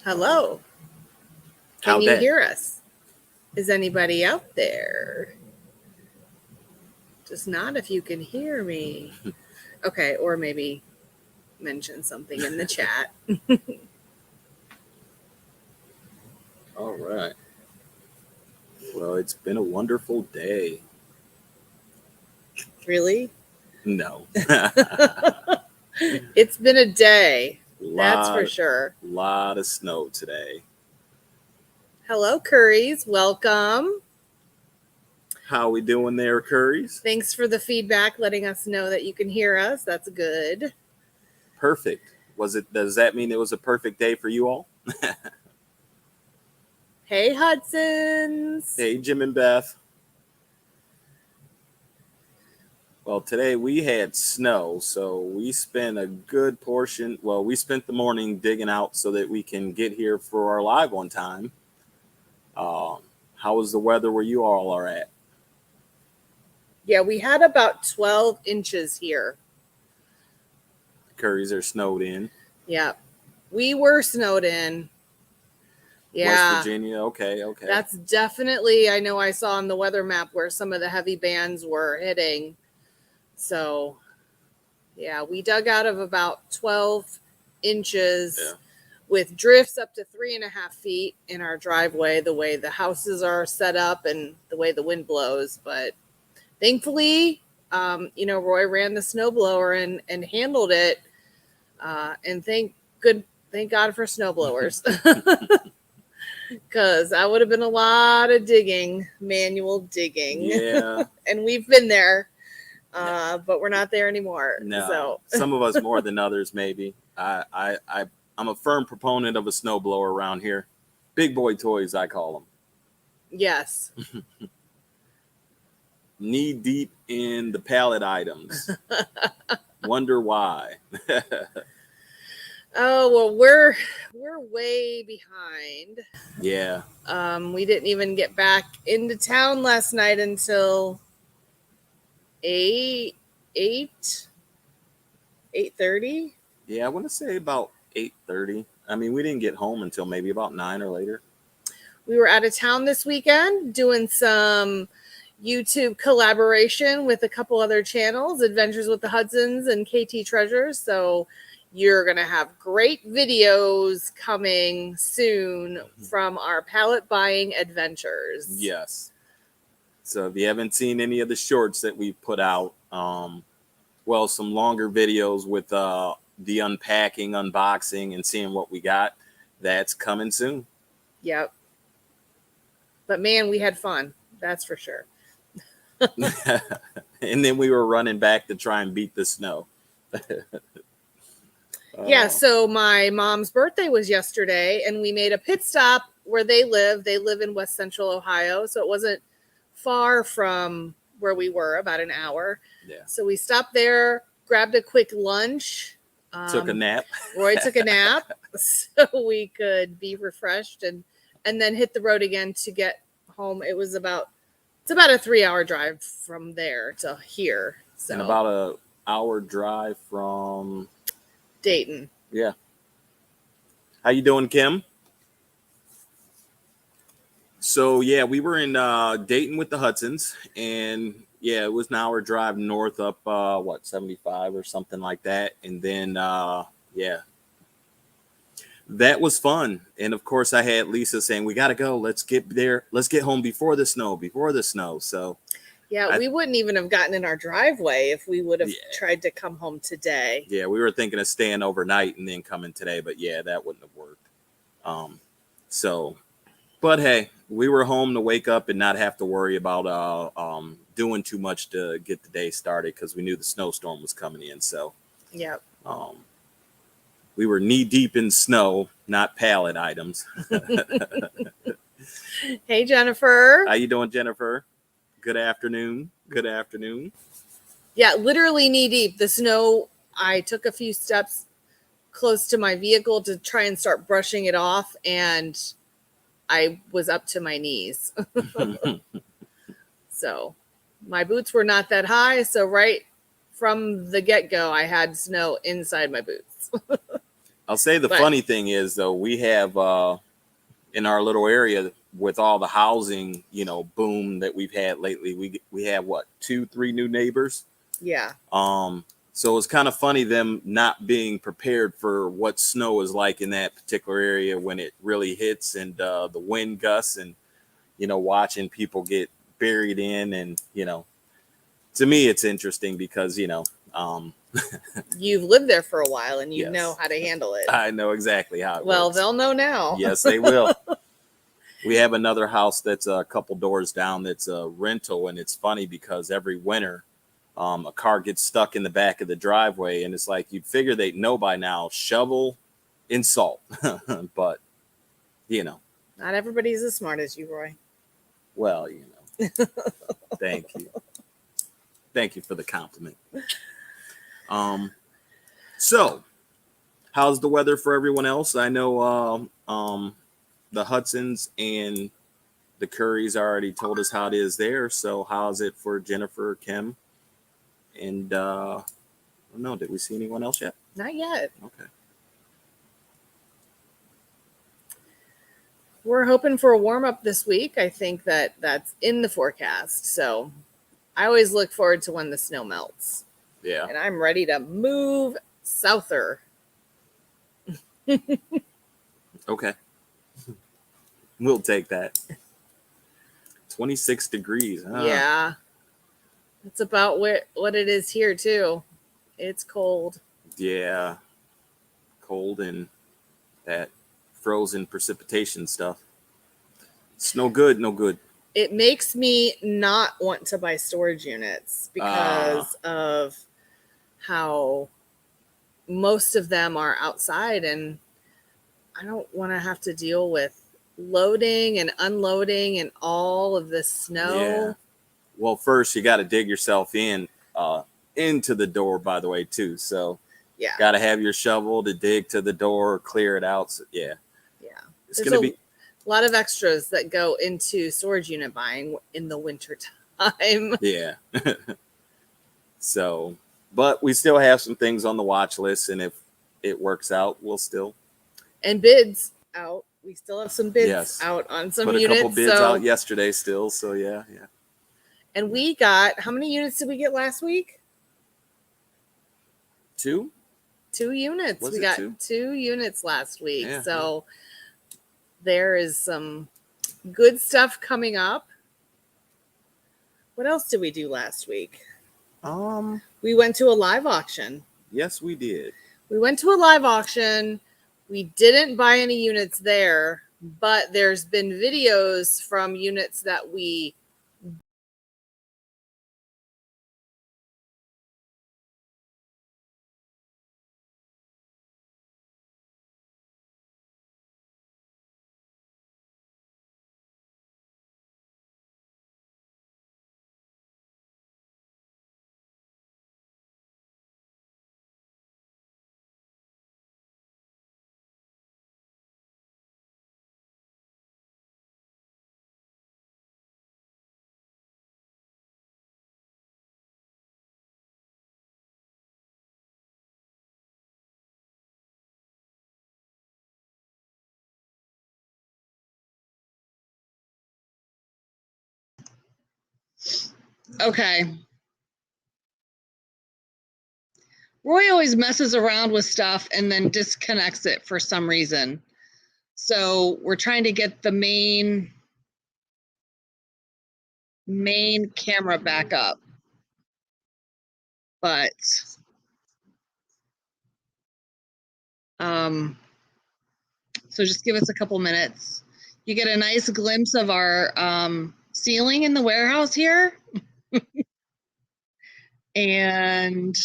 Hello. Can How'd you that? hear us? Is anybody out there? Just not if you can hear me. Okay, or maybe mention something in the chat. All right. Well, it's been a wonderful day. Really? No. It's been a day. That's for lot, sure. lot of snow today. Hello, Curries. Welcome. How we doing there, Curries? Thanks for the feedback, letting us know that you can hear us. That's good. Perfect. Does that mean it was a perfect day for you all? Hey, Hudson's. Hey, Jim and Beth. Well, today we had snow, so we spent a good portion. Well, we spent the morning digging out so that we can get here for our live on time. How was the weather where you all are at? Yeah, we had about 12 inches here. Curries are snowed in. Yeah, we were snowed in. Yeah. West Virginia, okay. That's definitely, I know I saw on the weather map where some of the heavy bands were hitting. So, yeah, we dug out of about 12 inches with drifts up to 3.5 feet in our driveway, the way the houses are set up and the way the wind blows. But thankfully, Roy ran the snowblower and handled it. And thank God for snowblowers. Because that would have been a lot of digging, manual digging. Yeah. And we've been there, but we're not there anymore. No, so. Some of us more than others, maybe. I'm a firm proponent of a snowblower around here. Big boy toys, I call them. Yes. Knee deep in the pallet items. Wonder why. Oh, well, we're way behind. Yeah. We didn't even get back into town last night until 8:30. Yeah, I want to say about 8:30. I mean, we didn't get home until maybe about 9 or later. We were out of town this weekend doing some YouTube collaboration with a couple other channels, Adventures with the Hudsons and KT Treasures. So you're going to have great videos coming soon from our pallet buying adventures. Yes. So if you haven't seen any of the shorts that we put out, some longer videos with the unpacking, unboxing, and seeing what we got, that's coming soon. Yep. But man, we had fun. That's for sure. And then we were running back to try and beat the snow. Yeah, so my mom's birthday was yesterday, and we made a pit stop where they live. They live in West Central Ohio, so it wasn't far from where we were, about an hour. Yeah. So we stopped there, grabbed a quick lunch. Took a nap. Roy took a nap so we could be refreshed and then hit the road again to get home. It's about a 3-hour drive from there to here. So. And about an hour drive from Dayton. Yeah. How you doing, Kim? So, yeah, we were in Dayton with the Hudsons, and yeah, it was an hour drive north up, 75 or something like that. And then, that was fun. And of course, I had Lisa saying, we got to go. Let's get there. Let's get home before the snow. So, yeah, we wouldn't even have gotten in our driveway if we would have tried to come home today. Yeah, we were thinking of staying overnight and then coming today, but yeah, that wouldn't have worked. But hey, we were home to wake up and not have to worry about doing too much to get the day started because we knew the snowstorm was coming in. So, yep. We were knee deep in snow, not pallet items. Hey, Jennifer. How you doing, Jennifer? Good afternoon. Yeah, literally knee deep. The snow, I took a few steps close to my vehicle to try and start brushing it off, and I was up to my knees. So my boots were not that high. So right from the get-go, I had snow inside my boots. I'll say the But- funny thing is, though, we have in our little area with all the housing, boom that we've had lately, we have what, 2-3 new neighbors. Yeah. So it's kind of funny them not being prepared for what snow is like in that particular area when it really hits, and the wind gusts, and watching people get buried in, and to me it's interesting because You've lived there for a while and you Yes. know how to handle it. I know exactly how it Well, works. they'll know now. Yes, they will. We have another house that's a couple doors down that's a rental, and it's funny because every winter a car gets stuck in the back of the driveway, and it's like you'd figure they'd know by now, shovel and salt. But Not everybody's as smart as you, Roy. well, thank you for the compliment. So how's the weather for everyone else? I know the Hudsons and the Currys already told us how it is there. So how's it for Jennifer, Kim, and no, did we see anyone else yet? Not yet. Okay. We're hoping for a warm up this week. I think that's in the forecast. So I always look forward to when the snow melts. Yeah. And I'm ready to move souther. Okay. We'll take that. 26 degrees. Huh? Yeah. That's about what it is here too. It's cold. Yeah. Cold and that frozen precipitation stuff. It's no good, no good. It makes me not want to buy storage units because of how most of them are outside, and I don't want to have to deal with loading and unloading and all of this snow. Yeah. Well, first you got to dig yourself into the door, by the way, too. So Yeah. got to have your shovel to dig to the door, clear it out. So, yeah. Yeah. It's There's going to be a lot of extras that go into storage unit buying in the winter time. Yeah. So, but we still have some things on the watch list, and if it works out, we'll still And bids out. We still have some bids Yes. out on some put a units. couple bids so, out yesterday still. So yeah. And we got, how many units did we get last week? 2? 2 units. Was We it got 2? 2 units last week. Yeah, So there is some good stuff coming up. What else did we do last week? We went to a live auction. Yes, we did. We went to a live auction. We didn't buy any units there, but there's been videos from units that we Okay. Roy always messes around with stuff and then disconnects it for some reason. So we're trying to get the main camera back up. But so just give us a couple minutes. You get a nice glimpse of our ceiling in the warehouse here. And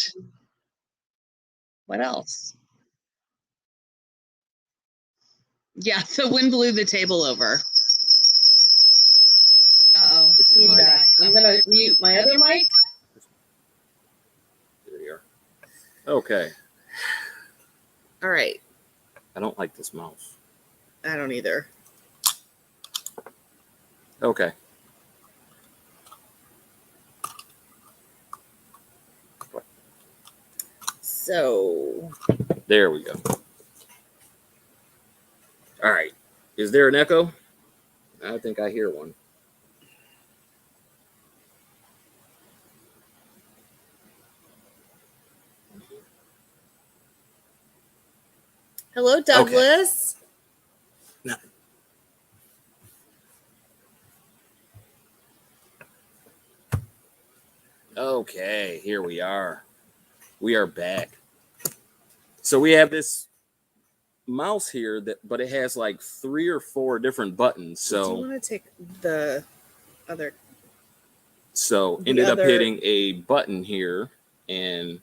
what else? Yeah, the wind blew the table over. Uh-oh. Feedback. I'm going to mute my other mic. There you are. Okay. All right. I don't like this mouse. I don't either. Okay. So There we go. All right. Is there an echo? I think I hear one. Hello, Douglas. No. Okay, here we are. We are back. So we have this mouse here but it has like 3 or 4 different buttons. Do you So want to take the other? Ended up hitting a button here, and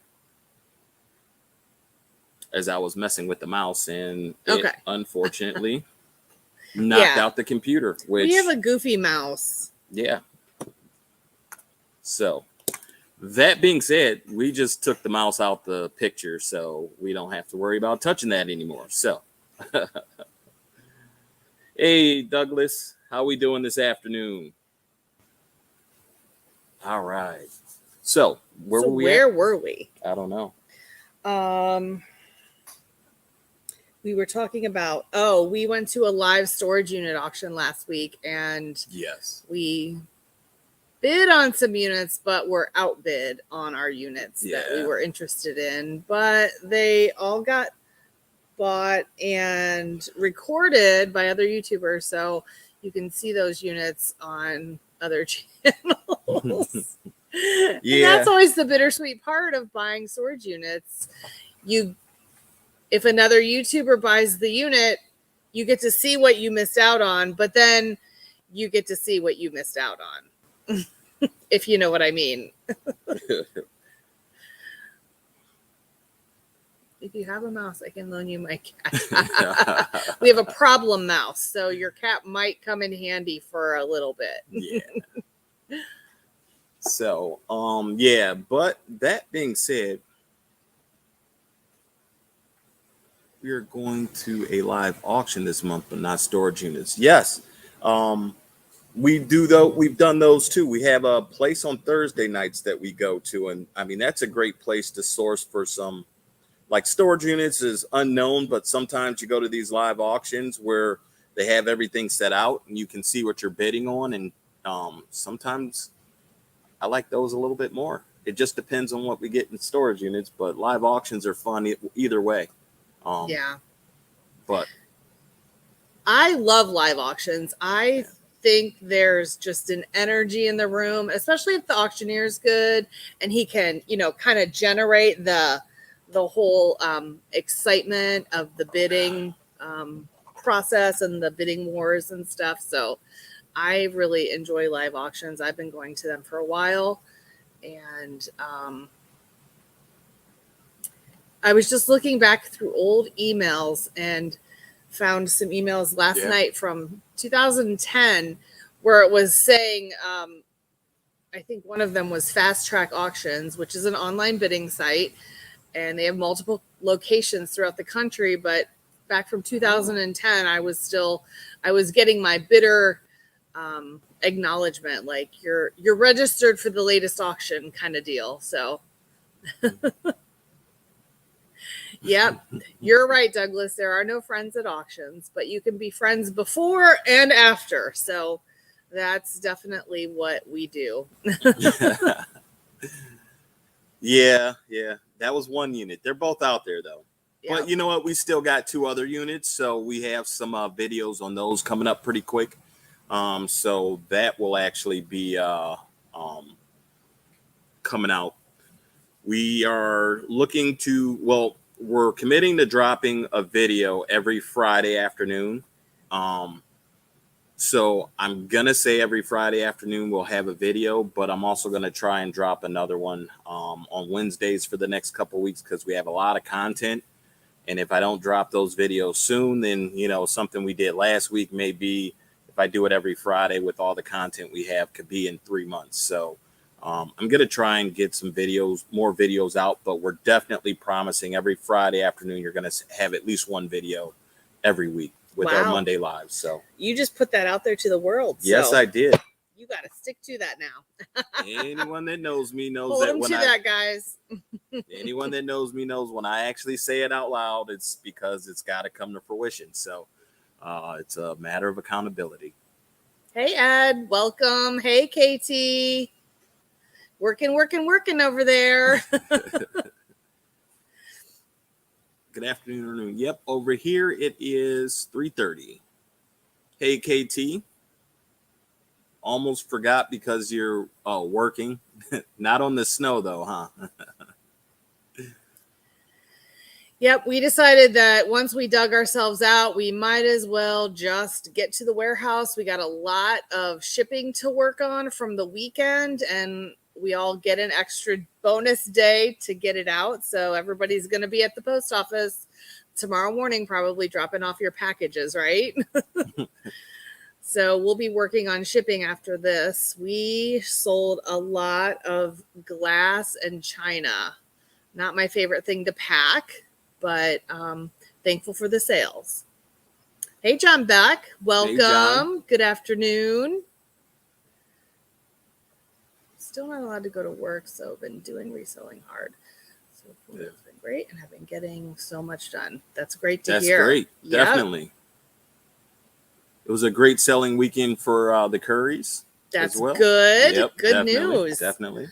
as I was messing with the mouse, and it unfortunately knocked out the computer. Which we have a goofy mouse. Yeah. So that being said, we just took the mouse out the picture, so we don't have to worry about touching that anymore. So, hey, Douglas, how we doing this afternoon? All right. So, where were we? I don't know. We were talking about, we went to a live storage unit auction last week, and yes, we bid on some units, but were outbid on our units that we were interested in. But they all got bought and recorded by other YouTubers, so you can see those units on other channels. And that's always the bittersweet part of buying storage units. If another YouTuber buys the unit, you get to see what you missed out on, but then you get to see what you missed out on. If you know what I mean. If you have a mouse, I can loan you my cat. We have a problem mouse, so your cat might come in handy for a little bit. Yeah. So, but that being said, we are going to a live auction this month, but not storage units. Yes. We've done those too. We have a place on Thursday nights that we go to, and I mean that's a great place to source for some, like, storage units is unknown, but sometimes you go to these live auctions where they have everything set out and you can see what you're bidding on, and sometimes I like those a little bit more. It just depends on what we get in storage units, but live auctions are fun either way. But I love live auctions. I think there's just an energy in the room, especially if the auctioneer is good and he can, kind of generate the whole excitement of the bidding process and the bidding wars and stuff. So I really enjoy live auctions. I've been going to them for a while, and I was just looking back through old emails and found some emails last night from 2010 where it was saying, I think one of them was Fast Track Auctions, which is an online bidding site, and they have multiple locations throughout the country. But back from 2010, I was getting my bidder acknowledgement, like you're registered for the latest auction kind of deal. So yep, you're right, Douglas. There are no friends at auctions, but you can be friends before and after. So that's definitely what we do. Yeah. That was one unit. They're both out there though. Yep. But you know what? We still got 2 other units, so we have some videos on those coming up pretty quick. So that will actually be coming out. We are looking to, we're committing to dropping a video every Friday afternoon. So I'm going to say every Friday afternoon we'll have a video, but I'm also going to try and drop another one on Wednesdays for the next couple of weeks because we have a lot of content. And if I don't drop those videos soon, then, something we did last week may be, if I do it every Friday with all the content we have, could be in 3 months. So I'm going to try and get more videos out, but we're definitely promising every Friday afternoon you're going to have at least one video every week with our Monday lives. So you just put that out there to the world. Yes, I did. You got to stick to that now. Anyone that knows me knows Hold them to that, guys. Anyone that knows me knows when I actually say it out loud, it's because it's got to come to fruition. So It's a matter of accountability. Hey, Ed. Welcome. Hey, Katie. Working over there. Good afternoon. Yep, over here it is 3:30. Hey, KT. Almost forgot because you're working. Not on the snow, though, huh? Yep, we decided that once we dug ourselves out, we might as well just get to the warehouse. We got a lot of shipping to work on from the weekend, and we all get an extra bonus day to get it out. So everybody's going to be at the post office tomorrow morning, probably dropping off your packages, right? So we'll be working on shipping after this. We sold a lot of glass and china. Not my favorite thing to pack, but thankful for the sales. Hey, John Beck. Welcome. Hey, John. Good afternoon. Still not allowed to go to work, so I've been doing reselling hard. So it's been great, and I've been getting so much done. That's great to hear. That's great. Yep. Definitely. It was a great selling weekend for the Currys. That's as well. Good. Yep, good definitely, news. Definitely.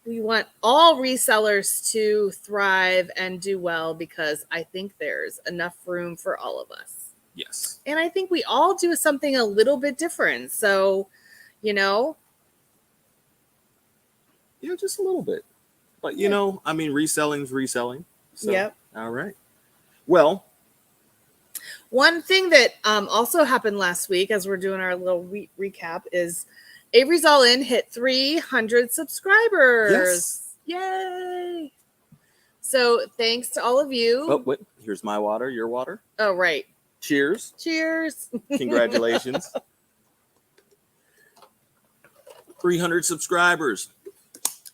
We want all resellers to thrive and do well because I think there's enough room for all of us. Yes. And I think we all do something a little bit different. So, Yeah, just a little bit. But, reselling's reselling. So, yep. All right. Well, one thing that also happened last week as we're doing our little recap is Averys All In hit 300 subscribers. Yes. Yay. So thanks to all of you. Oh, wait. Here's my water, your water. Oh, right. Cheers. Cheers. Congratulations. 300 subscribers.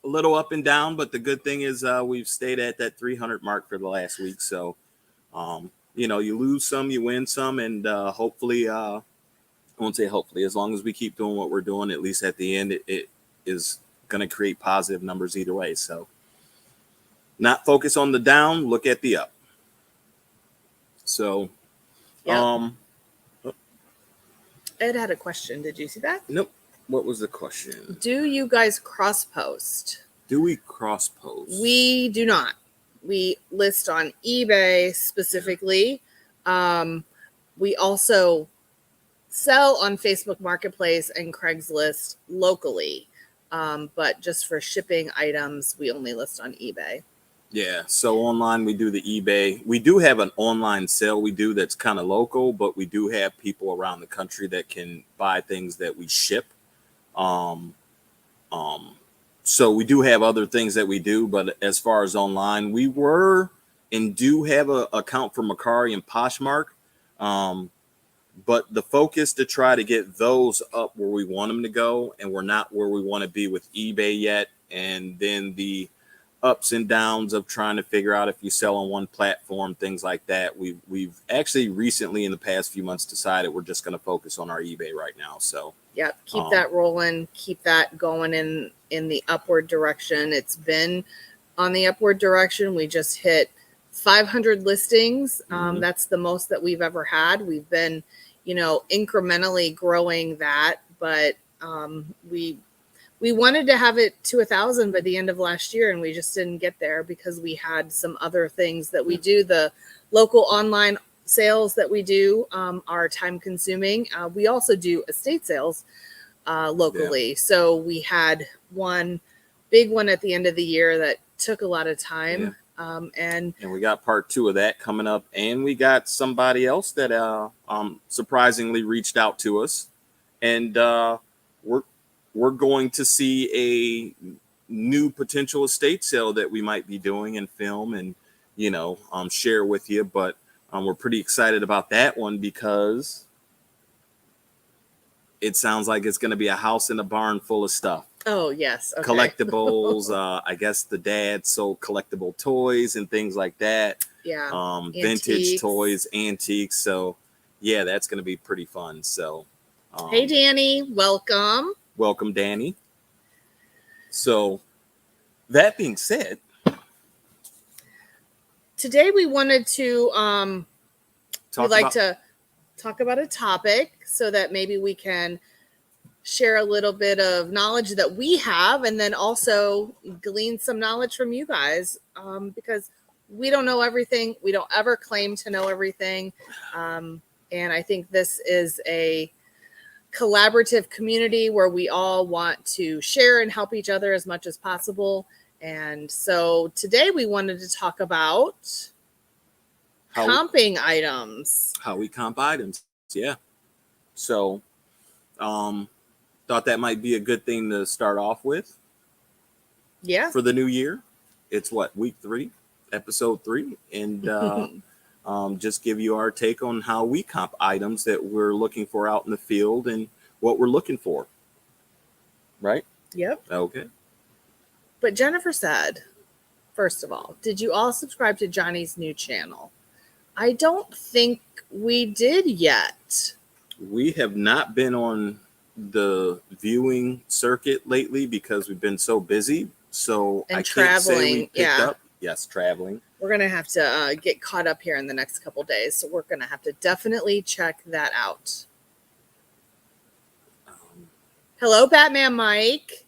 A little up and down, but the good thing is we've stayed at that 300 mark for the last week. So, you lose some, you win some, and hopefully, I won't say hopefully, as long as we keep doing what we're doing, at least at the end, it is going to create positive numbers either way. So not focus on the down, look at the up. So, yep. Ed had a question. Did you see that? Nope. What was the question? Do you guys cross post? Do we cross post? We do not. We list on eBay specifically. We also sell on Facebook Marketplace and Craigslist locally. But just for shipping items, we only list on eBay. Yeah. So online, we do the eBay. We do have an online sale we do that's kind of local, but we do have people around the country that can buy things that we ship. So we do have other things that we do, but as far as online, we were and do have an account for Mercari and Poshmark. But the focus to try to get those up where we want them to go, and we're not where we want to be with eBay yet. And then the ups and downs of trying to figure out if you sell on one platform, things like that. We've actually recently in the past few months decided we're just going to focus on our eBay right now. So yep, keep that rolling, keep that going in the upward direction. It's been on the upward direction. We just hit 500 listings. That's the most that we've ever had. We've been, incrementally growing that, but we wanted to have it to 1,000 by the end of last year, and we just didn't get there because we had some other things that we do. The local online sales that we do are time consuming. We also do estate sales locally. Yeah. So we had one big one at the end of the year that took a lot of time. Yeah. And we got part 2 of that coming up, and we got somebody else that surprisingly reached out to us, and we're going to see a new potential estate sale that we might be doing and film and share with you. But we're pretty excited about that one because it sounds like it's going to be a house in a barn full of stuff. Oh, yes. Okay. Collectibles. I guess the dad sold collectible toys and things like that. Yeah. Vintage toys, antiques. So, yeah, that's going to be pretty fun. So, hey, Danny. Welcome. Welcome, Danny. So, that being said, today we wanted to we'd like to talk about a topic so that maybe we can share a little bit of knowledge that we have, and then also glean some knowledge from you guys, because we don't know everything. We don't ever claim to know everything. And I think this is a collaborative community where we all want to share and help each other as much as possible. And so today we wanted to talk about comping items. How we comp items. Yeah. So, thought that might be a good thing to start off with. Yeah. For the new year. It's week 3, episode 3. And just give you our take on how we comp items that we're looking for out in the field and what we're looking for. Right? Yep. Okay. But Jennifer said, first of all, did you all subscribe to Johnny's new channel? I don't think we did yet. We have not been on the viewing circuit lately because we've been so busy. So and I traveling, can't say we picked up. Yes, traveling. We're going to have to get caught up here in the next couple days. So we're going to have to definitely check that out. Hello, Batman Mike.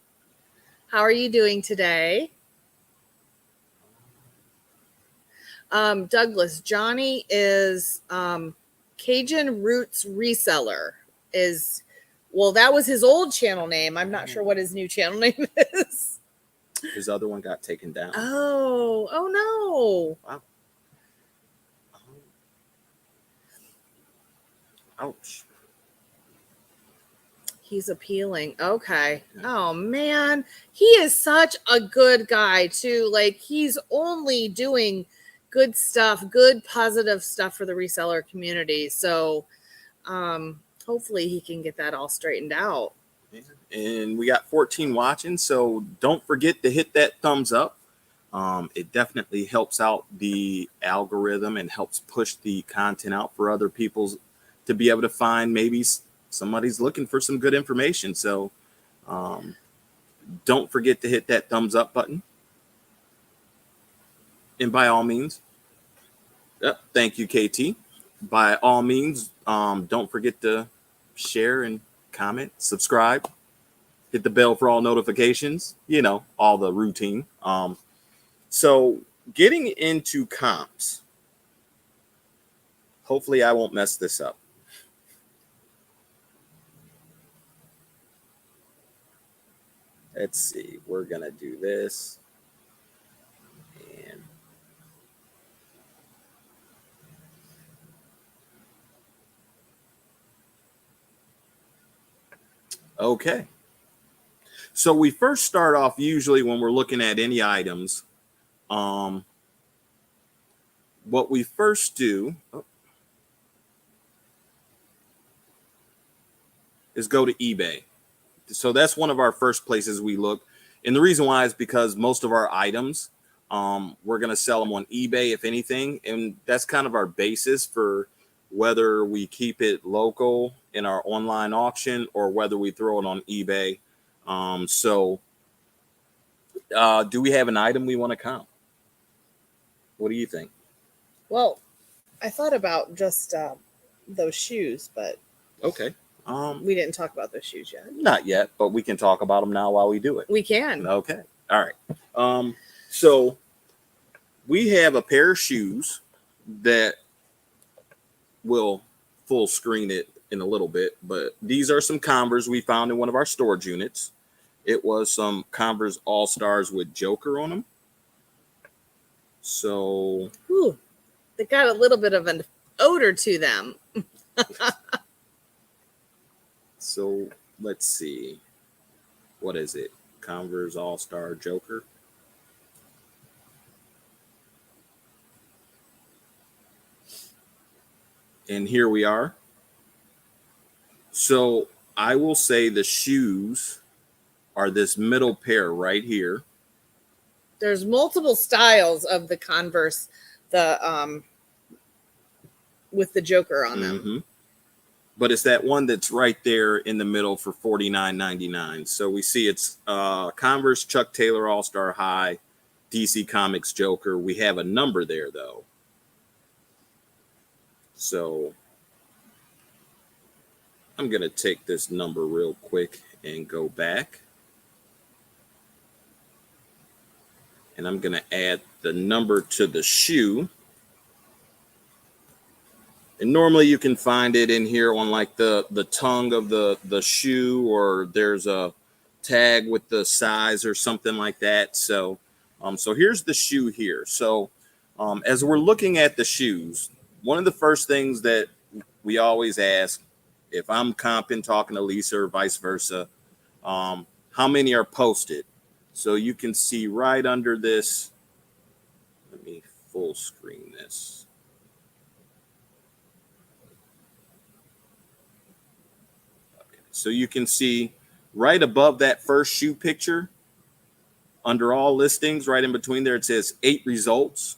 How are you doing today? Douglas, Johnny is Cajun Roots Reseller. That was his old channel name. I'm not sure what his new channel name is. His other one got taken down. Oh no. Wow. Ouch. He's appealing. Okay. Oh man. He is such a good guy too. Like, he's only doing good stuff, good positive stuff for the reseller community. So hopefully he can get that all straightened out. And we got 14 watching, so don't forget to hit that thumbs up. It definitely helps out the algorithm and helps push the content out for other people to be able to find. Maybe somebody's looking for some good information. So don't forget to hit that thumbs up button. And by all means, thank you, KT. By all means, don't forget to share and comment, subscribe, hit the bell for all notifications, all the routine. So getting into comps, hopefully I won't mess this up. Let's see, we're going to do this. And okay. So we first start off usually when we're looking at any items. What we first do is go to eBay. So that's one of our first places we look. And the reason why is because most of our items, we're going to sell them on eBay, if anything. And that's kind of our basis for whether we keep it local in our online auction or whether we throw it on eBay. Do we have an item we want to comp? What do you think? Well, I thought about just those shoes, but okay. We didn't talk about those shoes yet. Not yet, but we can talk about them now while we do it. We can. Okay. All right. So we have a pair of shoes that will full screen it in a little bit, but these are some Converse we found in one of our storage units. It was some Converse All-Stars with Joker on them. So they got a little bit of an odor to them. So let's see. What is it? Converse All-Star Joker. And here we are. So I will say the shoes are this middle pair right here. There's multiple styles of the Converse, with the Joker on them. Mm-hmm. But it's that one that's right there in the middle for $49.99. So we see it's Converse Chuck Taylor All-Star High, DC Comics Joker. We have a number there, though. So I'm going to take this number real quick and go back. And I'm going to add the number to the shoe. And normally you can find it in here on like the tongue of the shoe, or there's a tag with the size or something like that. So so here's the shoe here. So as we're looking at the shoes, one of the first things that we always ask, if I'm comping, talking to Lisa or vice versa, how many are posted? So you can see right under this. Let me full screen this. Okay, so you can see right above that first shoe picture, under all listings, right in between there, it says 8 results.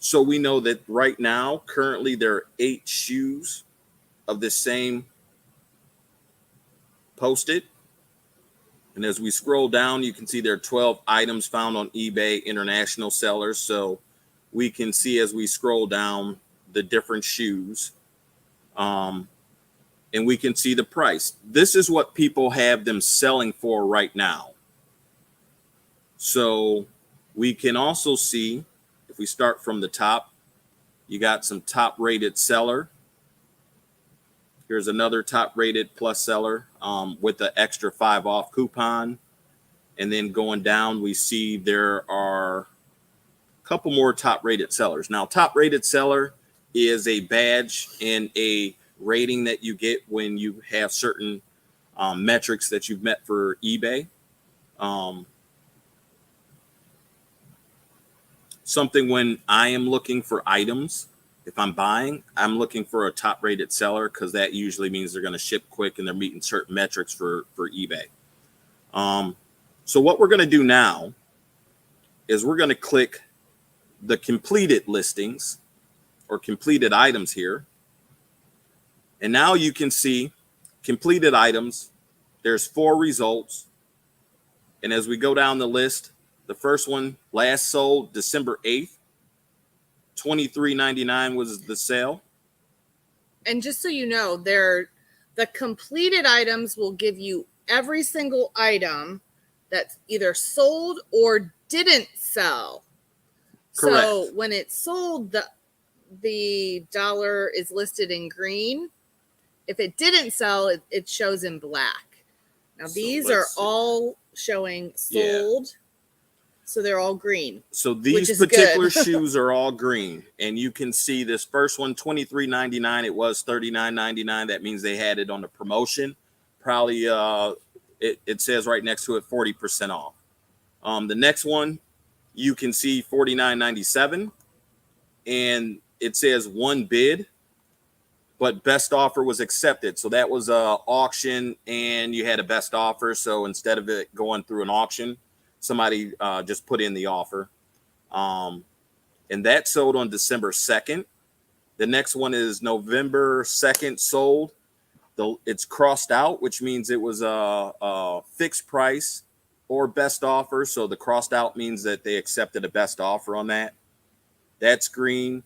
So we know that right now, currently, there are 8 shoes of the same posted. And as we scroll down, you can see there are 12 items found on eBay international sellers. So we can see as we scroll down the different shoes, and we can see the price. This is what people have them selling for right now. So we can also see, if we start from the top, you got some top rated seller. Here's another top rated plus seller with the extra 5 off coupon. And then going down, we see there are a couple more top rated sellers. Now, top rated seller is a badge and a rating that you get when you have certain metrics that you've met for eBay. Something when I am looking for items, if I'm buying, I'm looking for a top rated seller, because that usually means they're going to ship quick and they're meeting certain metrics for eBay. So what we're going to do now is we're going to click the completed listings or completed items here. And now you can see completed items. There's 4 results. And as we go down the list, the first one last sold December 8th. $23.99 was the sale. And just so you know, the completed items will give you every single item that's either sold or didn't sell. Correct. So when it's sold, the dollar is listed in green. If it didn't sell, it shows in black. Now these are all showing sold. Yeah. So they're all green. So these particular shoes are all green. And you can see this first one, $23.99. It was $39.99. That means they had it on the promotion. Probably it says right next to it 40% off. The next one, you can see $49.97. And it says 1 bid, but best offer was accepted. So that was an auction and you had a best offer. So instead of it going through an auction, somebody just put in the offer. And that sold on December 2nd. The next one is November 2nd sold. It's crossed out, which means it was a fixed price or best offer. So the crossed out means that they accepted a best offer on that. That's green.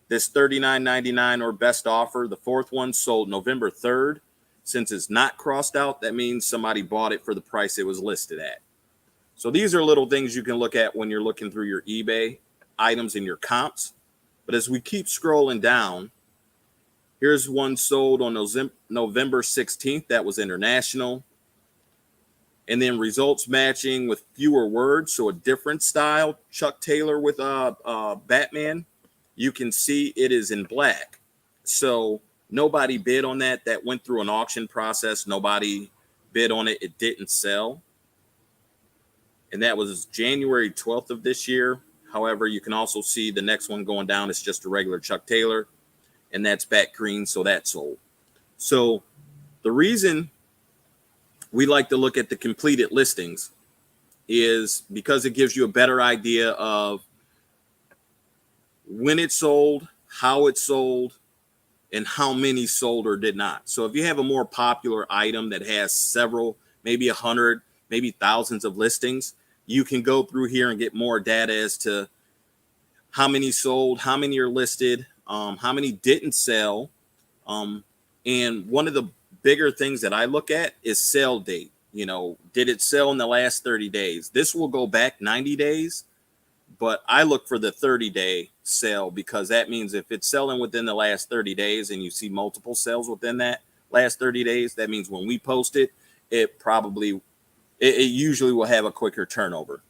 This $39.99 or best offer, the 4th one sold November 3rd. Since it's not crossed out, that means somebody bought it for the price it was listed at. So these are little things you can look at when you're looking through your eBay items and your comps. But as we keep scrolling down, here's one sold on November 16th. That was international. And then results matching with fewer words. So a different style, Chuck Taylor with Batman. You can see it is in black. So nobody bid on that. That went through an auction process. Nobody bid on it. It didn't sell. And that was January 12th of this year. However, you can also see the next one going down. It's just a regular Chuck Taylor. And that's back green, so that sold. So the reason we like to look at the completed listings is because it gives you a better idea of when it sold, how it sold, and how many sold or did not. So if you have a more popular item that has several, maybe 100, maybe thousands of listings, you can go through here and get more data as to how many sold, how many are listed, how many didn't sell. And one of the bigger things that I look at is sale date. Did it sell in the last 30 days? This will go back 90 days, but I look for the 30-day sale, because that means if it's selling within the last 30 days and you see multiple sales within that last 30 days, that means when we post it, it usually will have a quicker turnover.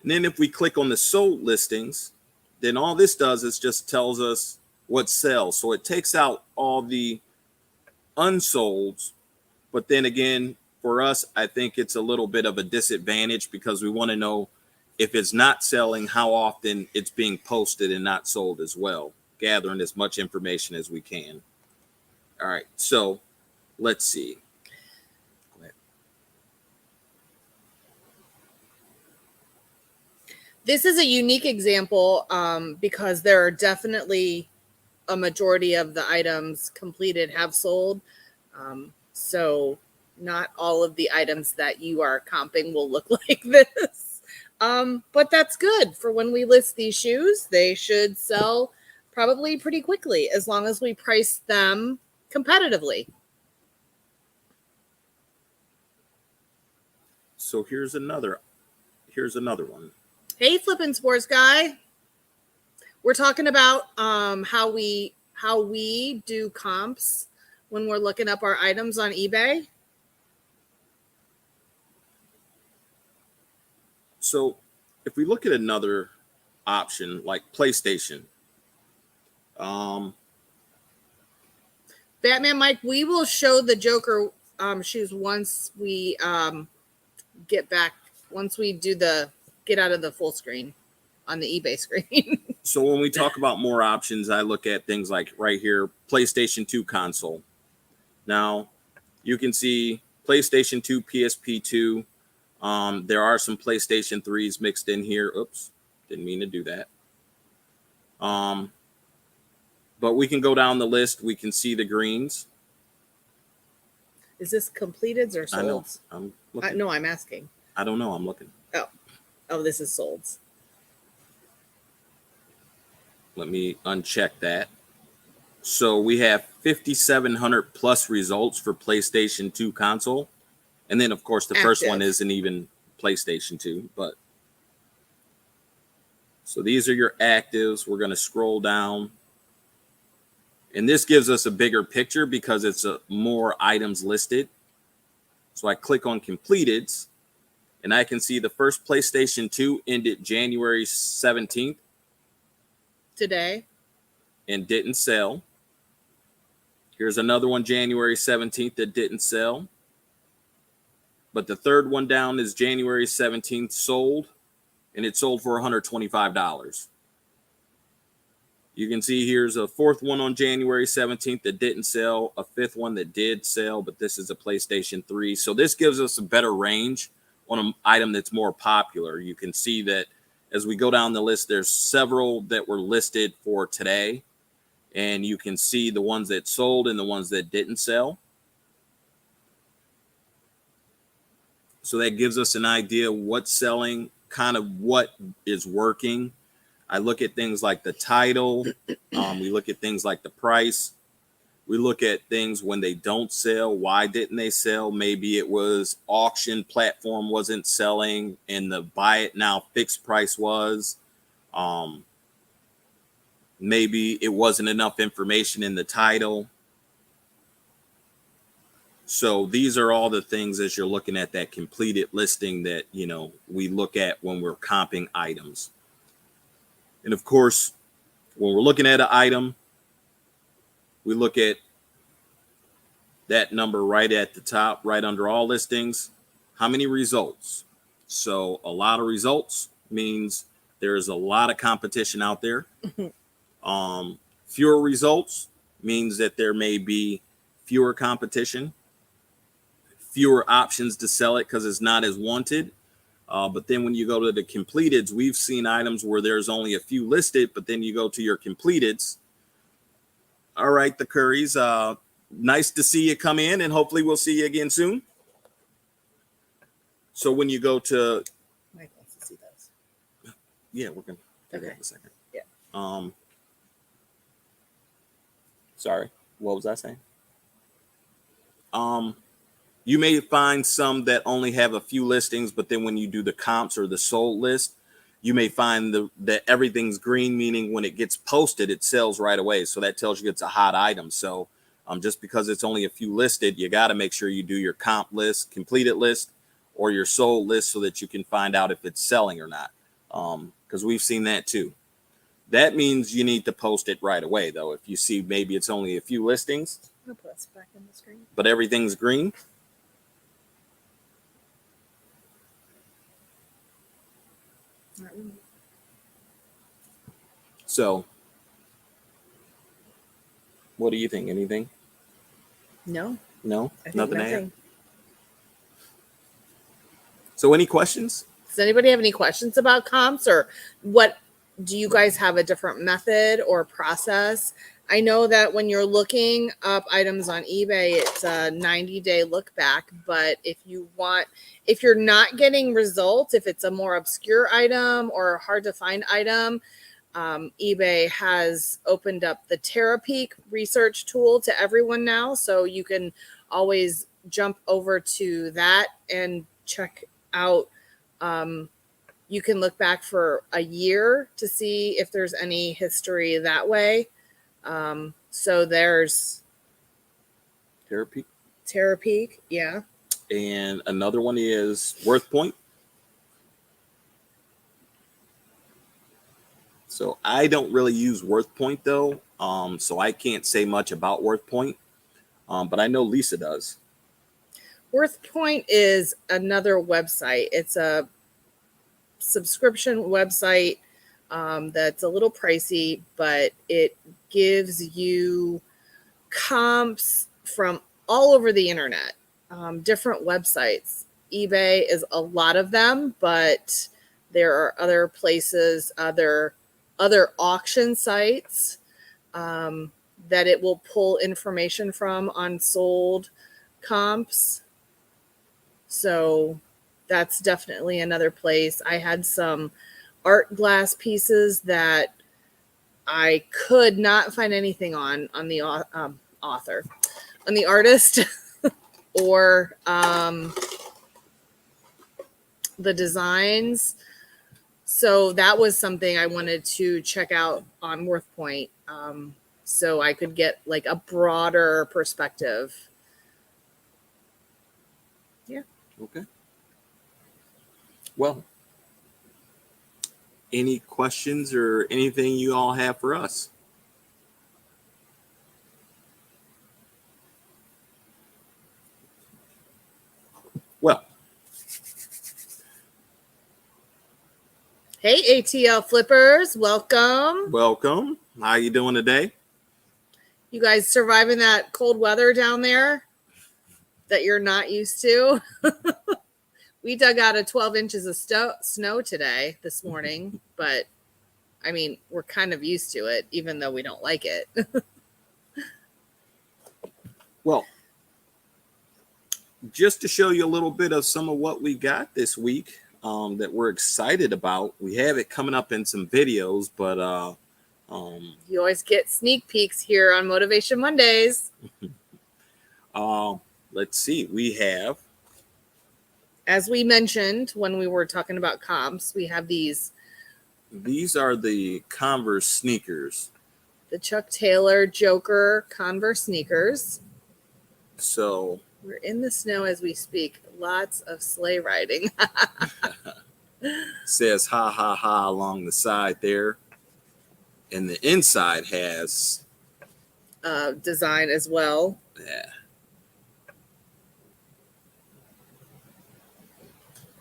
And then if we click on the sold listings, then all this does is just tells us what sells. So it takes out all the unsolds. But then again, for us, I think it's a little bit of a disadvantage, because we want to know if it's not selling, how often it's being posted and not sold as well, gathering as much information as we can. All right, so let's see. Go ahead. This is a unique example because there are definitely a majority of the items completed have sold. So not all of the items that you are comping will look like this. But that's good for when we list these shoes. They should sell probably pretty quickly, as long as we price them competitively. So here's another one. Hey, Flippin' Sports Guy. We're talking about how we do comps when we're looking up our items on eBay. So if we look at another option like PlayStation, Batman Mike, we will show the Joker shoes once we get out of the full screen on the eBay screen. So when we talk about more options, I look at things like right here, PlayStation 2 console. Now you can see PlayStation 2, PSP 2. There are some PlayStation 3s mixed in here. Oops, didn't mean to do that. But we can go down the list. We can see the greens. Is this completeds or solds? I know. I'm looking. No, I'm asking. I don't know. I'm looking. Oh, this is solds. Let me uncheck that. So we have 5,700 plus results for PlayStation 2 console. And then, of course, the first one isn't even PlayStation 2. But so these are your actives. We're going to scroll down. And this gives us a bigger picture because it's more items listed. So I click on completeds, and I can see the first PlayStation 2 ended January 17th. Today. And didn't sell. Here's another one, January 17th, that didn't sell. But the third one down is January 17th, sold, and it sold for $125. You can see here's a fourth one on January 17th that didn't sell, a fifth one that did sell, but this is a PlayStation 3. So this gives us a better range on an item that's more popular. You can see that as we go down the list, there's several that were listed for today, and you can see the ones that sold and the ones that didn't sell. So that gives us an idea of what's selling, kind of what is working. I look at things like the title. We look at things like the price. We look at things when they don't sell. Why didn't they sell? Maybe it was auction platform wasn't selling and the buy it now fixed price was. Maybe it wasn't enough information in the title. So these are all the things as you're looking at that completed listing that, we look at when we're comping items. And of course, when we're looking at an item, we look at that number right at the top, right under all listings. How many results? So a lot of results means there's a lot of competition out there. Fewer results means that there may be fewer competition, fewer options to sell it because it's not as wanted. But then when you go to the completeds, we've seen items where there's only a few listed, but then you go to your completeds. All right, the Currys, nice to see you come in, and hopefully we'll see you again soon. So when you go to, Mike wants to see those. yeah, we're gonna do that Okay. in a second. Yeah. Sorry, what was I saying? You may find some that only have a few listings, but then when you do the comps or the sold list, you may find that everything's green, meaning when it gets posted, it sells right away. So that tells you it's a hot item. So just because it's only a few listed, you got to make sure you do your comp list, completed list, or your sold list so that you can find out if it's selling or not. Because we've seen that too. That means you need to post it right away, though. If you see maybe it's only a few listings, I'm gonna put us back in the screen. but everything's green. So, what do you think? Anything? No. No? I think Nothing to add? nothing. So, any questions? Does anybody have any questions about comps, or what? Do you guys have a different method or process? I know that when you're looking up items on eBay, it's a 90-day look back. But if you're not getting results, if it's a more obscure item or hard to find item, eBay has opened up the TerraPeak research tool to everyone now. So you can always jump over to that and check out. You can look back for a year to see if there's any history that way. So there's TerraPeak, yeah. And another one is WorthPoint. So I don't really use WorthPoint though, so I can't say much about WorthPoint, but I know Lisa does. WorthPoint is another website. It's a subscription website that's a little pricey, but it gives you comps from all over the internet, different websites. eBay is a lot of them, but there are other places, other auction sites that it will pull information from on sold comps. So that's definitely another place. I had some art glass pieces that I could not find anything on the author, on the artist, or the designs. So that was something I wanted to check out on WorthPoint, so I could get like a broader perspective. Yeah. Okay. Well, any questions or anything you all have for us? Well, hey, ATL flippers, welcome. Welcome. How you doing today? You guys surviving that cold weather down there that you're not used to? We dug out of 12 inches of snow today, this morning, but I mean, we're kind of used to it, even though we don't like it. Well, just to show you a little bit of some of what we got this week that we're excited about. We have it coming up in some videos, but you always get sneak peeks here on Motivation Mondays. Let's see. We have, as we mentioned when we were talking about comps, we have these. These are the Converse sneakers. The Chuck Taylor Joker Converse sneakers. So we're in the snow as we speak. Lots of sleigh riding. Says ha ha ha along the side there. And the inside has design as well. Yeah.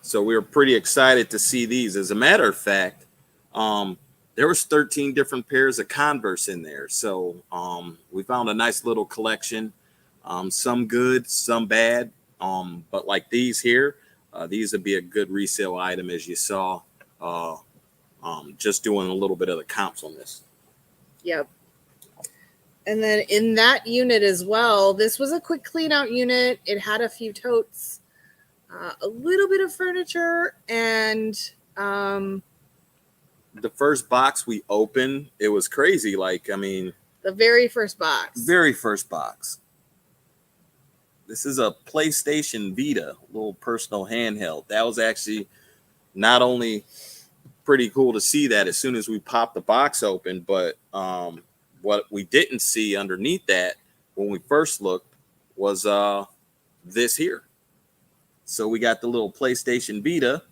So we were pretty excited to see these. As a matter of fact, there was 13 different pairs of Converse in there. So we found a nice little collection. Some good, some bad. But like these here, these would be a good resale item, as you saw. Just doing a little bit of the comps on this. Yep. And then in that unit as well, this was a quick clean out unit. It had a few totes, a little bit of furniture, and the first box we opened, it was crazy. Like, I mean, the very first box. This is a PlayStation Vita, little personal handheld. That was actually not only pretty cool to see that as soon as we popped the box open, but what we didn't see underneath that when we first looked was this here. So we got the little PlayStation Vita.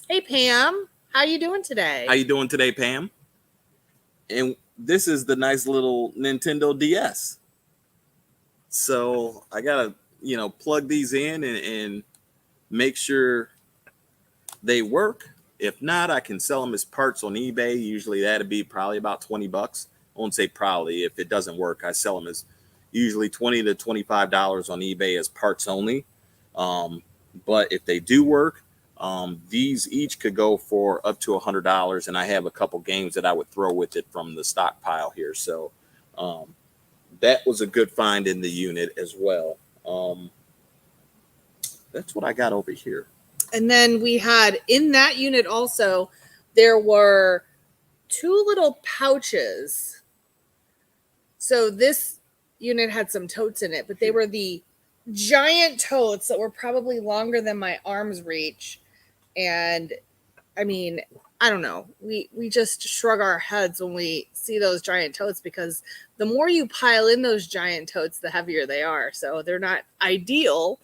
Hey Pam, how you doing today? How you doing today, Pam? And this is the nice little Nintendo DS. So I gotta, plug these in and make sure they work. If not, I can sell them as parts on eBay. Usually that'd be probably about $20. I won't say probably. If it doesn't work, I sell them as usually $20 to $25 on eBay as parts only. But if they do work, these each could go for up to $100. And I have a couple games that I would throw with it from the stockpile here. So that was a good find in the unit as well. That's what I got over here. And then we had in that unit also, there were 2 little pouches. So this unit had some totes in it, but they were the giant totes that were probably longer than my arm's reach. And I mean, I don't know. We just shrug our heads when we see those giant totes, because the more you pile in those giant totes, the heavier they are. So they're not ideal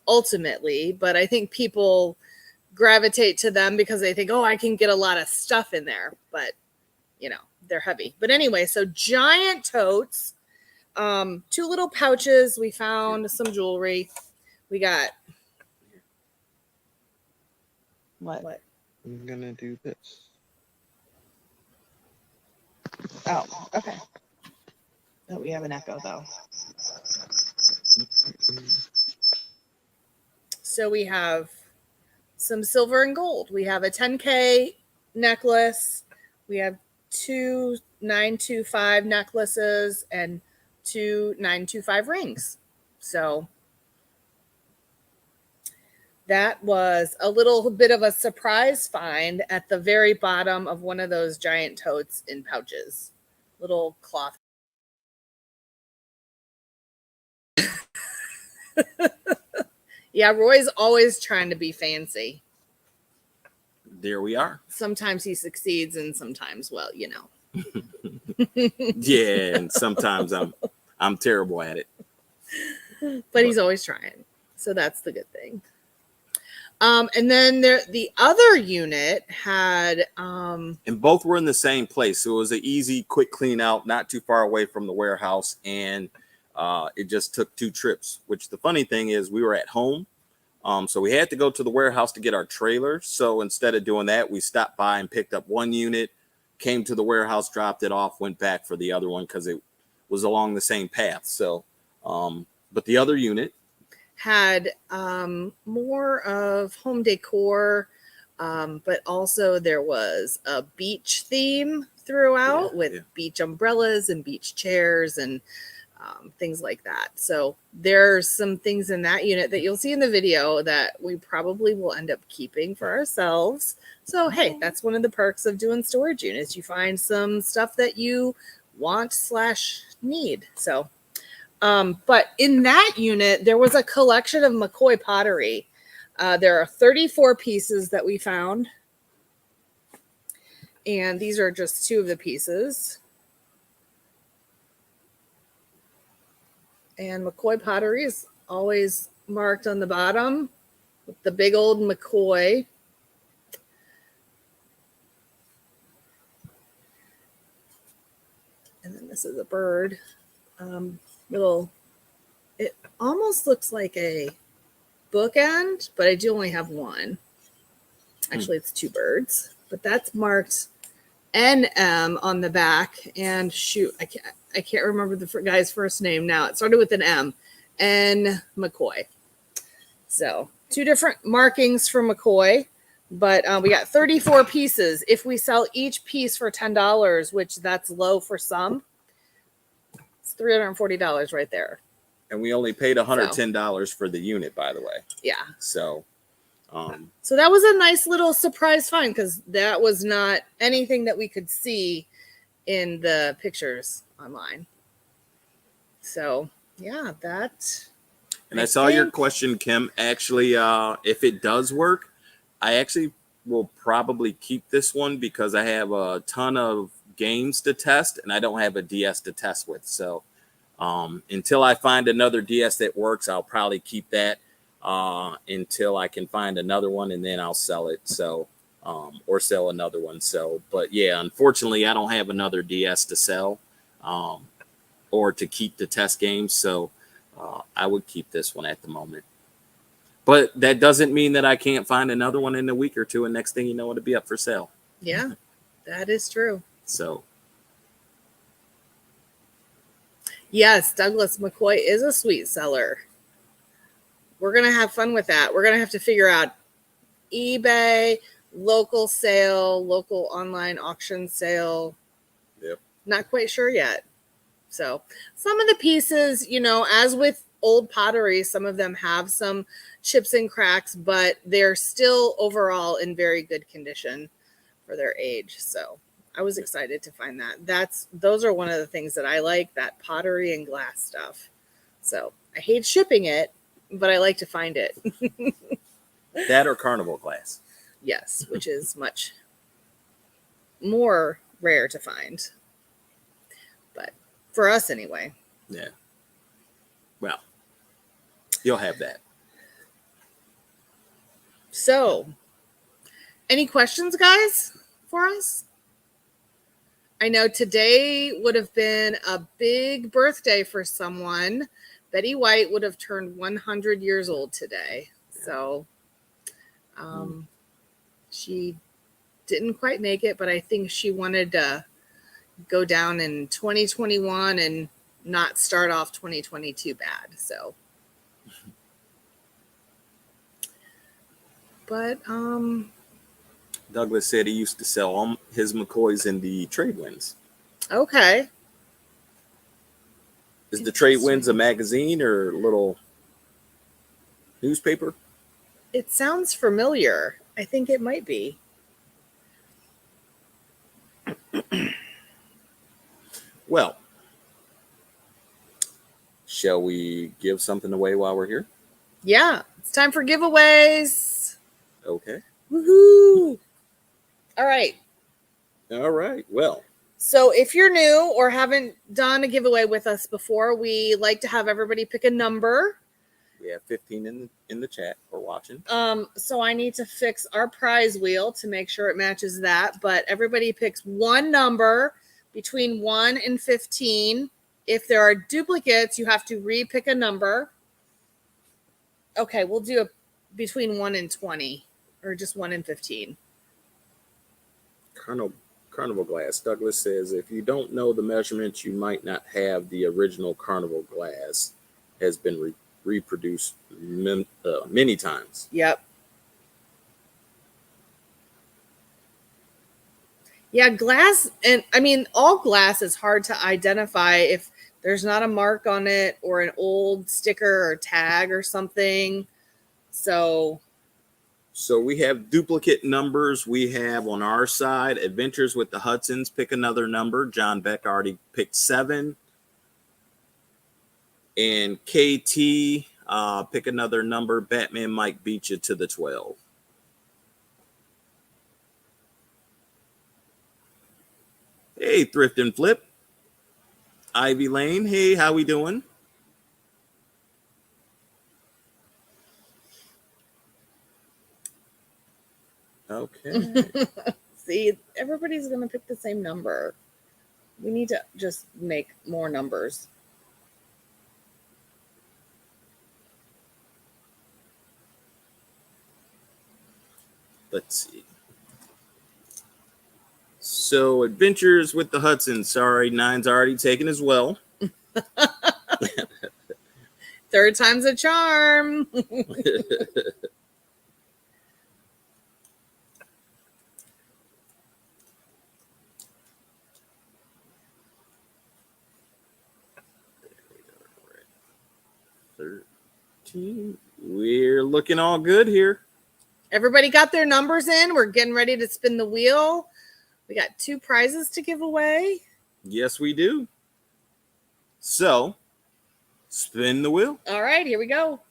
ultimately, but I think people gravitate to them because they think, oh, I can get a lot of stuff in there, but they're heavy. But anyway, so giant totes, 2 little pouches. We found some jewelry. We got what? I'm gonna do this. Oh, okay. Oh, we have an echo though. So we have some silver and gold. We have a 10K necklace. We have 2 925 necklaces and 2 925 rings. So that was a little bit of a surprise find at the very bottom of one of those giant totes in pouches. Little cloth. Yeah, Roy's always trying to be fancy. There we are. Sometimes he succeeds and sometimes, well, Yeah, and sometimes I'm terrible at it. But he's always trying. So that's the good thing. And then the other unit had and both were in the same place. So it was an easy, quick clean out, not too far away from the warehouse. And it just took 2 trips, which the funny thing is we were at home. So we had to go to the warehouse to get our trailer. So instead of doing that, we stopped by and picked up 1 unit, came to the warehouse, dropped it off, went back for the other one because it was along the same path. So, but the other unit had more of home decor, but also there was a beach theme throughout with beach umbrellas and beach chairs and things like that. So there's some things in that unit that you'll see in the video that we probably will end up keeping for ourselves. So, hey, that's one of the perks of doing storage units. You find some stuff that you want/need. So, but in that unit, there was a collection of McCoy pottery. There are 34 pieces that we found. And these are just 2 of the pieces. And McCoy pottery is always marked on the bottom with the big old McCoy. And then this is a bird. It almost looks like a bookend, but I do only have 1. Actually, it's 2 birds, but that's marked NM on the back. And shoot, I can't remember the guy's first name now. It started with an M. N. McCoy. So 2 different markings for McCoy. But we got 34 pieces. If we sell each piece for $10, which that's low for some, it's $340 right there. And we only paid $110 for the unit, by the way. Yeah. So that was a nice little surprise find because that was not anything that we could see in the pictures online. So yeah, that. And I saw your question, Kim. Actually, if it does work, I actually will probably keep this one because I have a ton of games to test and I don't have a DS to test with. So until I find another DS that works, I'll probably keep that until I can find another one, and then I'll sell it. So or sell another one. So, but yeah, unfortunately, I don't have another DS to sell or to keep the test games. So I would keep this one at the moment. But that doesn't mean that I can't find another one in a week or two, and next thing you know, it'll be up for sale. Yeah, that is true. So, yes, Douglas McCoy is a sweet seller. We're going to have fun with that. We're going to have to figure out eBay, local sale, local online auction sale. Yep. Not quite sure yet. So some of the pieces, as with old pottery, some of them have some chips and cracks, but they're still overall in very good condition for their age. So I was excited to find that. Those are one of the things that I like, that pottery and glass stuff. So I hate shipping it, but I like to find it. that or carnival glass. Yes, which is much more rare to find. But for us anyway. Yeah. Well, you'll have that. So, any questions, guys, for us? I know today would have been a big birthday for someone. Betty White would have turned 100 years old today. So, she didn't quite make it, but I think she wanted to go down in 2021 and not start off 2022 bad. So, but Douglas said he used to sell his McCoys in the Trade Winds. Okay. Is the Trade Winds a magazine or a little newspaper? It sounds familiar. I think it might be. Well, shall we give something away while we're here? Yeah, it's time for giveaways. Okay. Woohoo! All right. All right. Well, so if you're new or haven't done a giveaway with us before, we like to have everybody pick a number. we have 15 in the chat for watching. So I need to fix our prize wheel to make sure it matches that. But everybody picks one number between 1 and 15. If there are duplicates, you have to re-pick a number. Okay, we'll do a between 1 and 20, or just 1 and 15. Carnival glass. Douglas says, if you don't know the measurements, you might not have the original carnival glass. Has been reproduced many times. Yep. Yeah, glass, and I mean, all glass is hard to identify if there's not a mark on it or an old sticker or tag or something. So we have duplicate numbers. We have on our side, Adventures with the Hudsons, pick another number. John Beck already picked 7. And KT, pick another number. Batman Mike beat you to the 12. Hey, Thrift and Flip. Ivy Lane, hey, how we doing? Okay. see, everybody's going to pick the same number. We need to just make more numbers. Let's see. So, Adventures with the Hudsons. Sorry, 9's already taken as well. Third time's a charm. 13. We're looking all good here. Everybody got their numbers in. We're getting ready to spin the wheel. We got 2 prizes to give away. Yes, we do. So, spin the wheel. All right, here we go.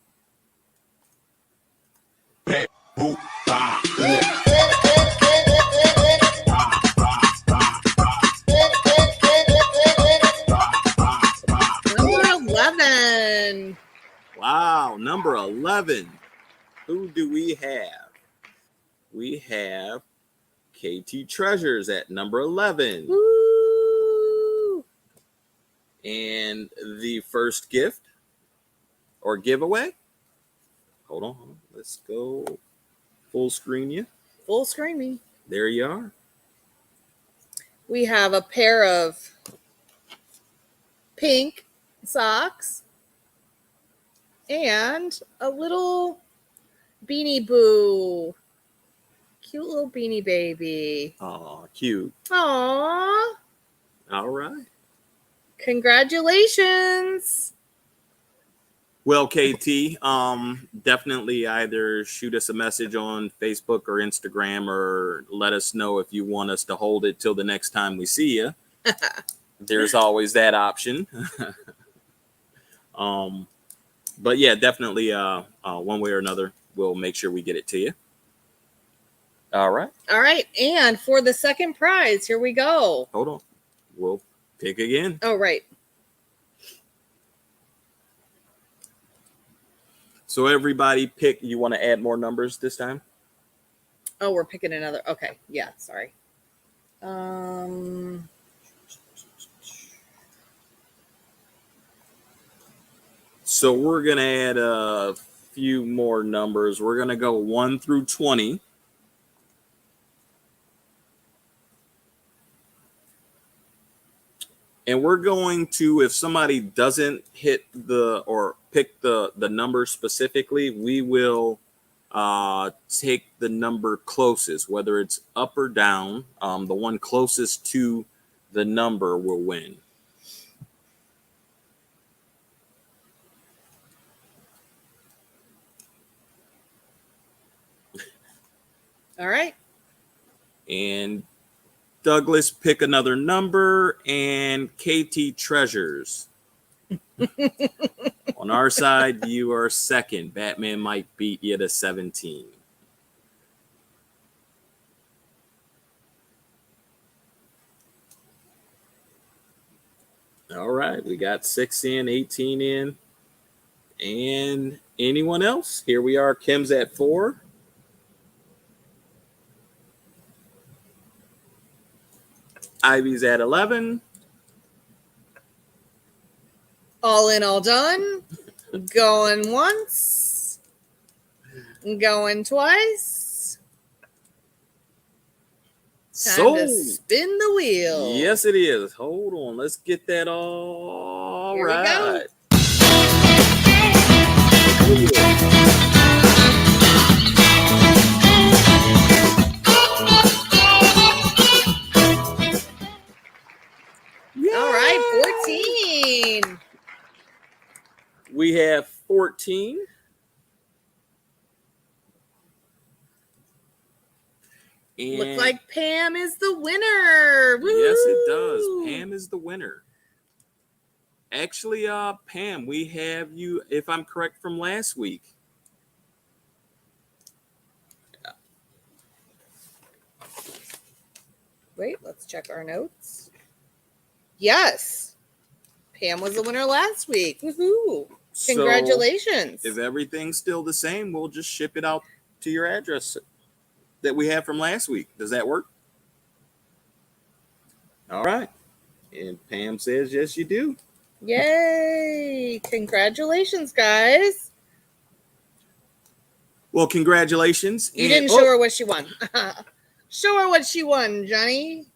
Number 11. Wow, number 11. Who do we have? We have KT Treasures at number 11. Woo! And the first gift or giveaway. Hold on. Let's go full screen you. Full screen me. There you are. We have a pair of pink socks and a little Beanie Boo. Cute little beanie baby. Oh, cute. Aww. All right. Congratulations. Well, KT, definitely either shoot us a message on Facebook or Instagram, or let us know if you want us to hold it till the next time we see you. There's always that option. But yeah, definitely one way or another, we'll make sure we get it to you. All right. All right. And for the second prize, here we go. Hold on. We'll pick again. Oh, right. So everybody pick. You want to add more numbers this time? Oh, we're picking another. Okay. Yeah. Sorry. So we're going to add a few more numbers. We're going to go 1 through 20. And we're going to, if somebody doesn't hit or pick the number specifically, we will take the number closest, whether it's up or down. The one closest to the number will win. All right. And Douglas, pick another number, and KT Treasures. On our side, you are second. Batman might beat you to 17. All right, we got 6 in, 18 in. And anyone else? Here we are. Kim's at 4. Ivy's at 11. All in, all done. Going once. Going twice. Time to spin the wheel. Yes, it is. Hold on. Let's get that all Here right. We go. All right, 14. We have 14. And looks like Pam is the winner. Woo! Yes, it does. Pam is the winner. Actually, Pam, we have you, if I'm correct, from last week. Wait, let's check our notes. Yes. Pam was the winner last week. Woohoo. Congratulations. So if everything's still the same, we'll just ship it out to your address that we have from last week. Does that work? All right. And Pam says, yes, you do. Yay. Congratulations, guys. Well, congratulations. You didn't show her what she won. Show her what she won, Johnny.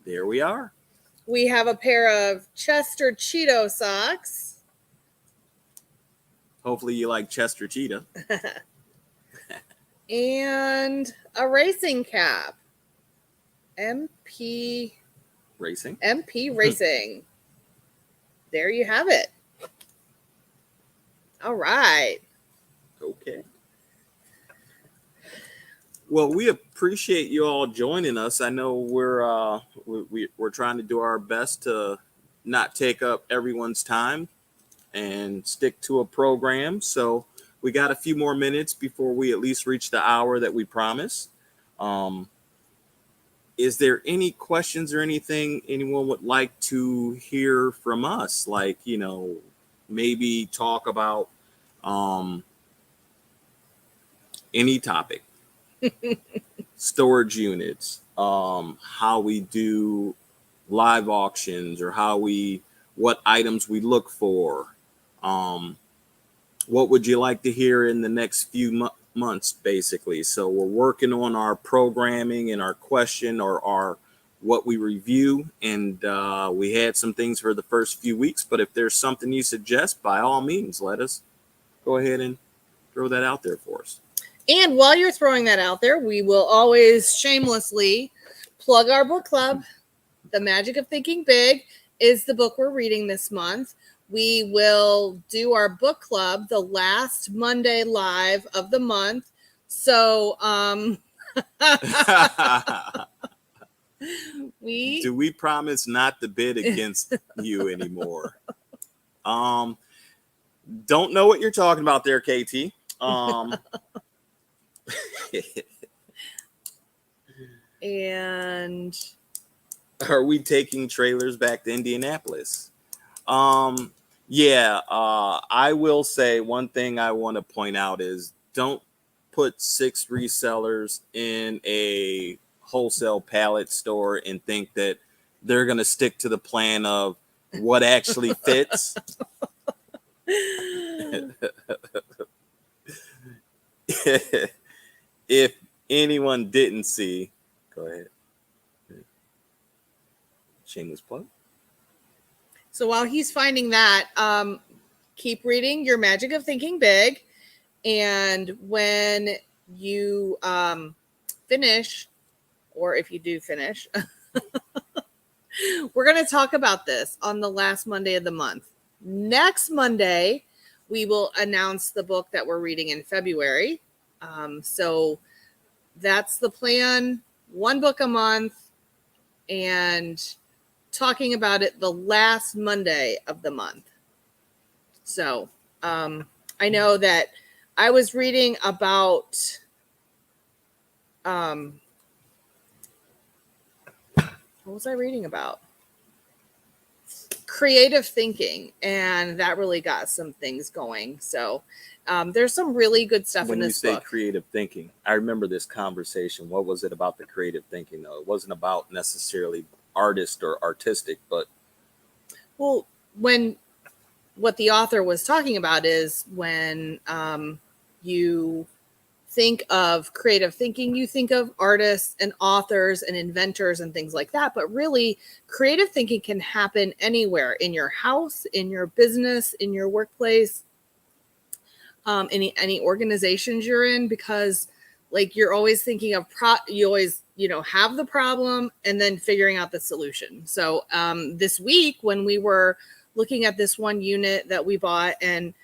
There we are. We have a pair of Chester Cheeto socks. Hopefully you like Chester Cheetah. And a racing cap. MP Racing. Racing. There you have it. All right. Okay. Well, we appreciate you all joining us. I know we're trying to do our best to not take up everyone's time and stick to a program. So we got a few more minutes before we at least reach the hour that we promised. Is there any questions or anything anyone would like to hear from us? Like, maybe talk about any topic, storage units, how we do live auctions, or what items we look for. What would you like to hear in the next few months, basically? So we're working on our programming and our question or our what we review, and we had some things for the first few weeks, but if there's something you suggest, by all means, let us go ahead and throw that out there for us. And while you're throwing that out there, we will always shamelessly plug our book club. The Magic of Thinking Big is the book we're reading this month. We will do our book club the last Monday live of the month. So do we promise not to bid against you anymore? Don't know what you're talking about there, KT. And are we taking trailers back to Indianapolis? I will say one thing I want to point out is don't put 6 resellers in a wholesale pallet store and think that they're going to stick to the plan of what actually fits. If anyone didn't see, go ahead. Shameless plug. So while he's finding that, keep reading your Magic of Thinking Big. And when you finish, or if you do finish, we're going to talk about this on the last Monday of the month. Next Monday, we will announce the book that we're reading in February. So that's the plan. 1 book a month, and talking about it the last Monday of the month. So I know that I was reading about what was I reading about? Creative thinking, and that really got some things going. So there's some really good stuff in this book. When you say creative thinking, I remember this conversation. What was it about the creative thinking, though? It wasn't about necessarily artist or artistic, but well, what the author was talking about is when you think of creative thinking, you think of artists and authors and inventors and things like that. But really, creative thinking can happen anywhere, in your house, in your business, in your workplace, any organizations you're in, because like you're always thinking of you always have the problem and then figuring out the solution. So this week when we were looking at this one unit that we bought, and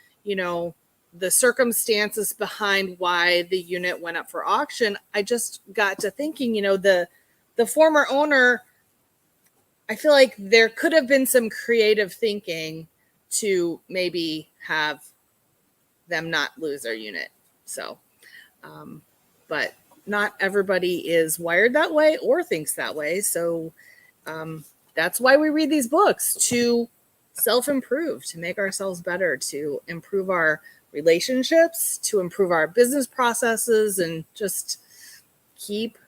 the circumstances behind why the unit went up for auction, I just got to thinking, the former owner, I feel like there could have been some creative thinking to maybe have them not lose their unit. So, but not everybody is wired that way or thinks that way. So that's why we read these books, to self-improve, to make ourselves better, to improve our relationships, to improve our business processes, and just keep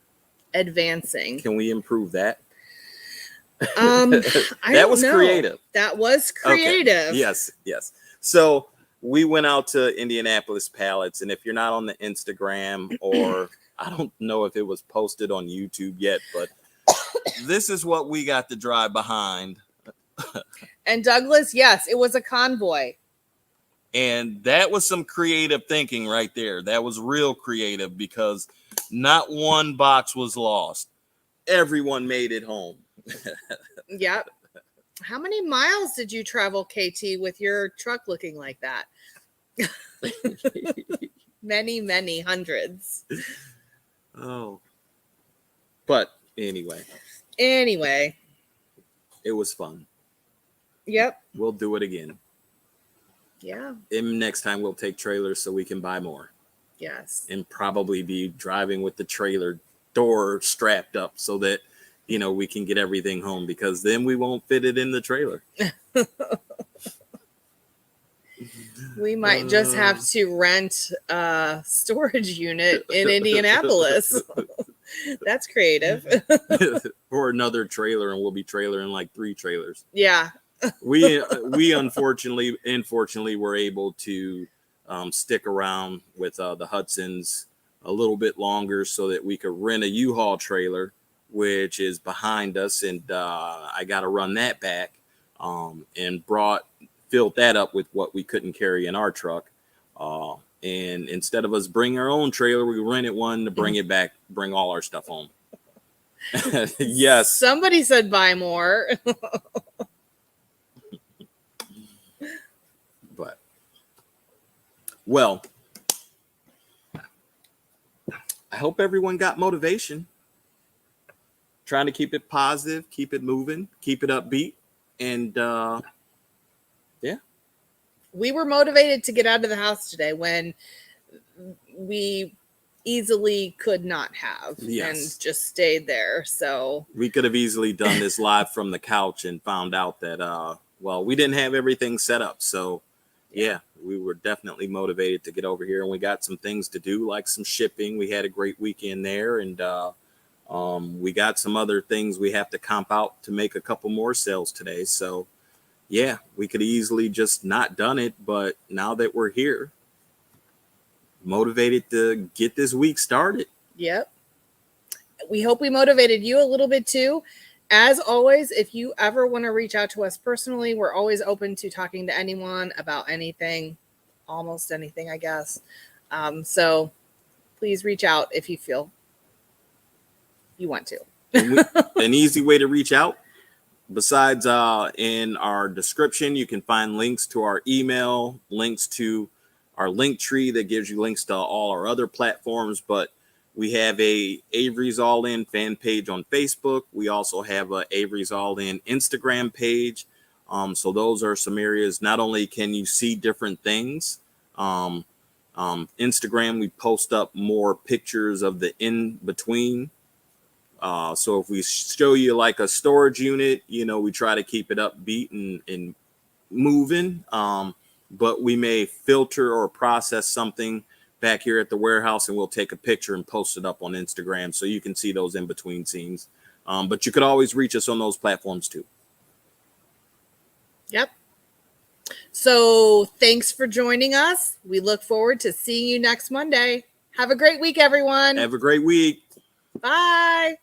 advancing. Can we improve that? That was creative. That was creative. Okay. Yes. So we went out to Indianapolis Pallets, and if you're not on the Instagram, or I don't know if it was posted on YouTube yet, but this is what we got to drive behind. And Douglas, yes, it was a convoy. And that was some creative thinking right there. That was real creative, because not one box was lost. Everyone made it home. Yep. How many miles did you travel, KT, with your truck looking like that? Many, many hundreds. Oh. But anyway, Anyway. it was fun. Yep. We'll do it again. Yeah. And next time we'll take trailers so we can buy more. Yes. And probably be driving with the trailer door strapped up so that, we can get everything home, because then we won't fit it in the trailer. We might just have to rent a storage unit in Indianapolis. That's creative. Or another trailer, and we'll be trailering like 3 trailers. Yeah. We unfortunately were able to stick around with the Hudsons a little bit longer so that we could rent a U-Haul trailer, which is behind us, and I got to run that back, and filled that up with what we couldn't carry in our truck. And instead of us bringing our own trailer, we rented one to bring it back, bring all our stuff home. Yes. Somebody said buy more. But, well, I hope everyone got motivation. Trying to keep it positive, keep it moving, keep it upbeat. And yeah. We were motivated to get out of the house today when we easily could not have. Yes. And just stayed there. So we could have easily done this live from the couch and found out that we didn't have everything set up. So yeah, we were definitely motivated to get over here, and we got some things to do, like some shipping. We had a great weekend there, and we got some other things we have to comp out to make a couple more sales today. So yeah, we could easily just not done it, but now that we're here, motivated to get this week started. Yep. We hope we motivated you a little bit too. As always, if you ever want to reach out to us personally, we're always open to talking to anyone about anything, almost anything, I guess. So please reach out if you feel you want to. An easy way to reach out, besides in our description, you can find links to our email, links to our link tree that gives you links to all our other platforms. But we have a Averys All In fan page on Facebook. We also have a Averys All In Instagram page. So those are some areas. Not only can you see different things, Instagram, we post up more pictures of the in between. So if we show you like a storage unit, we try to keep it upbeat and moving. But we may filter or process something back here at the warehouse, and we'll take a picture and post it up on Instagram so you can see those in between scenes. But you could always reach us on those platforms too. Yep. So thanks for joining us. We look forward to seeing you next Monday. Have a great week, everyone. Have a great week. Bye.